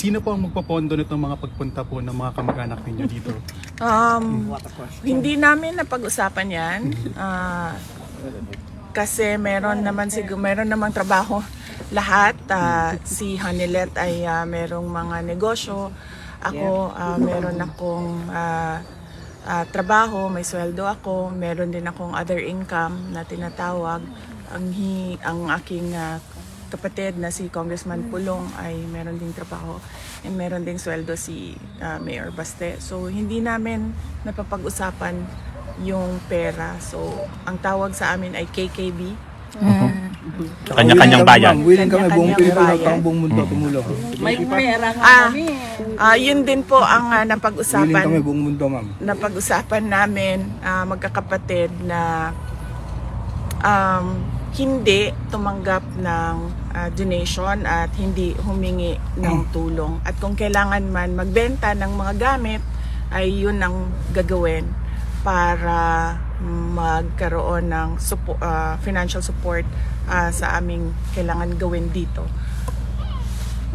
Sino po ang magpapondo nitong mga pagpunta po ng mga kamag-anak ninyo dito? Hindi namin napag-usapan yan. Kasi meron namang trabaho lahat. Si Hanilet ay merong mga negosyo. Ako, meron akong trabaho, may sweldo ako. Meron din akong other income na tinatawag. Ang aking kapatid na si Congressman Pulong ay meron ding trabaho. And meron ding sweldo si Mayor Baste. So hindi namin napapag-usapan yung pera. So ang tawag sa amin ay KKB. Kanya-kanyang bayan. Willing kami buong Kanya-kanyang Pilipinas bayan. ang buong mundo tumulong. May pera nga kami. Yun din po ang Willing kami napag-usapan. buong mundo, ma'am. Napag-usapan namin magkakapatid na hindi tumanggap ng donation at hindi humingi ng tulong. At kung kailangan man magbenta ng mga gamit, ay yun ang gagawin para magkaroon ng financial support sa aming kailangan gawin dito.